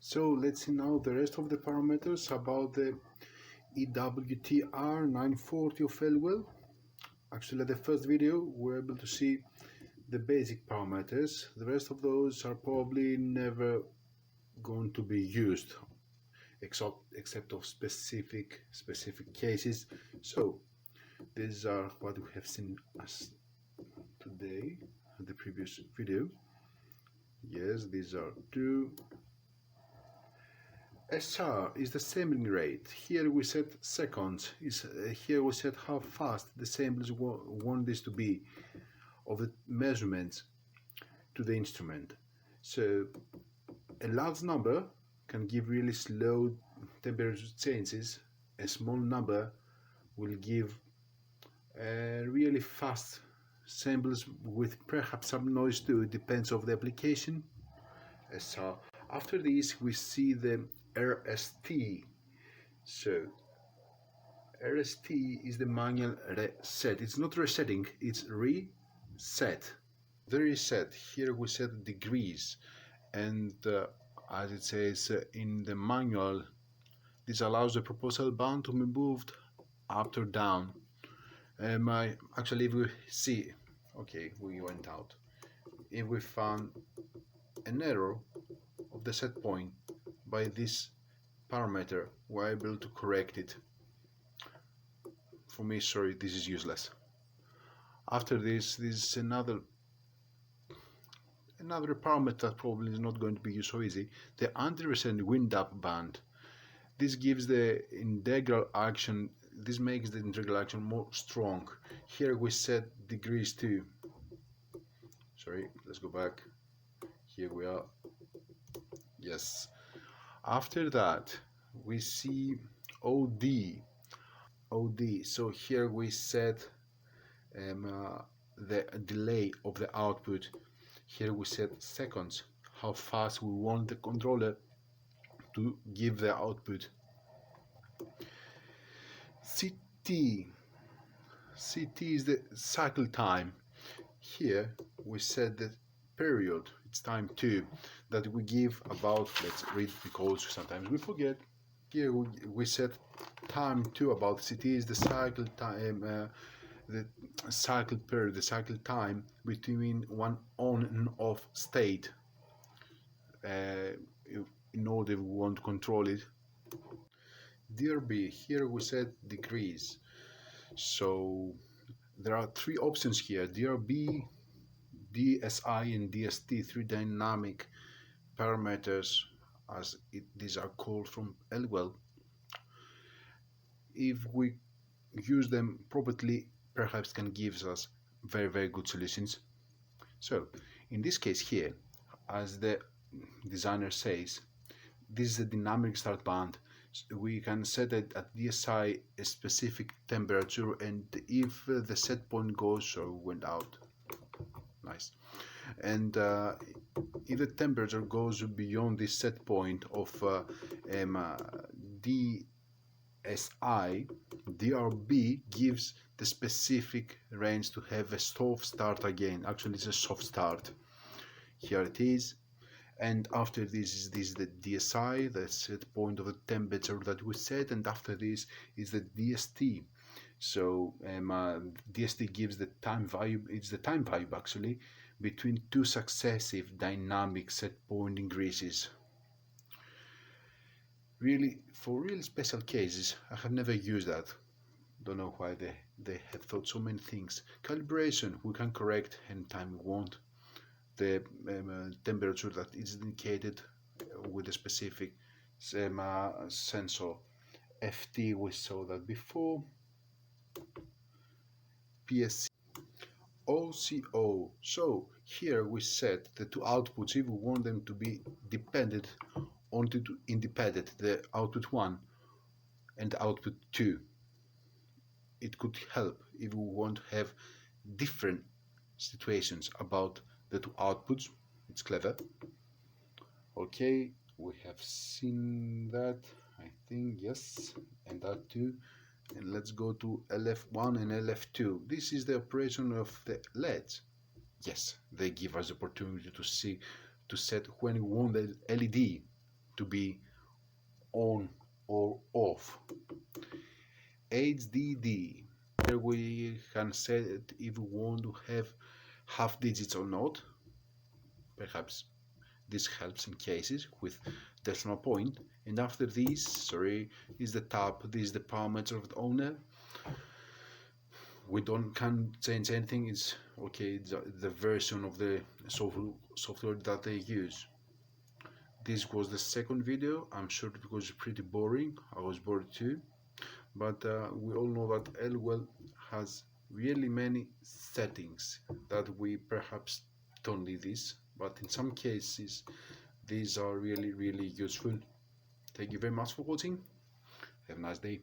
So let's see now the rest of the parameters about the EWTR 940 of Eliwell. Actually, at the first video, we're able to see the basic parameters. The rest of those are probably never going to be used, except of specific cases. So these are what we have seen as today in the previous video. Yes, these are two. SR is the sampling rate. Here we set seconds. Here we set how fast the samplers want this to be of the measurements to the instrument. So a large number can give really slow temperature changes. A small number will give really fast samples with perhaps some noise too. It depends on the application. So after this we see the RST. So RST is the manual reset. It's not resetting, it's reset. The reset, here we set degrees, and as it says in the manual, this allows the proposal band to be moved up or down. Actually, if we see, okay, we went out. If we found an error of the set point by this parameter, we're able to correct it. For me, sorry, this is useless. After this is another parameter that probably is not going to be used so easy, the anti-recent wind-up band. This gives the integral action, this makes the integral action more strong. Here we set degrees too. Sorry, let's go back. Here we are. Yes. After that, we see OD. So here we set the delay of the output. Here we set seconds, how fast we want the controller to give the output. CT is the cycle time. Here we set the period, it's time 2, that we give about, let's read because sometimes we forget. Here we set time 2 about CT is the cycle time, the cycle period, the cycle time between one on and off state. In order we want to control it. DRB, here we set degrees. So there are 3 options here: DRB, DSI and DST, 3 dynamic parameters as these are called from Eliwell. If we use them properly, perhaps can give us very good solutions. So in this case here, as the designer says, this is a dynamic start band. We can set it at DSI a specific temperature, and if the set point goes or went out, nice, and if the temperature goes beyond this set point of DSI, DRB gives the specific range to have a soft start again. Actually, it's a soft start. Here it is. And after this is the DSI, the set point of the temperature that we set, and after this is the DST. So DST gives the time value, it's the time value actually, between 2 successive dynamic set point increases. Really, for really special cases, I have never used that. Don't know why they have thought so many things. Calibration, we can correct anytime we want the temperature that is indicated with a specific sensor. FT, we saw that before. PSC, OCO. So here we set the 2 outputs if we want them to be dependent onto independent, the output 1 and output 2. It could help if we want to have different situations about the 2 outputs. It's clever. Okay, we have seen that, I think, yes, and that too. And let's go to LF1 and LF2. This is the operation of the LEDs. Yes, they give us the opportunity to set when we want the LED to be on or off. HDD. Here we can set if we want to have half digits or not. Perhaps this helps in cases with decimal point. And after this, sorry, is the tab. This is the parameter of the owner. We can't change anything. It's okay. It's the version of the software that they use. This was the second video. I'm sure it was pretty boring. I was bored too. But we all know that Eliwell has really many settings that we perhaps don't need this, but in some cases these are really useful. Thank you very much for watching. Have a nice day.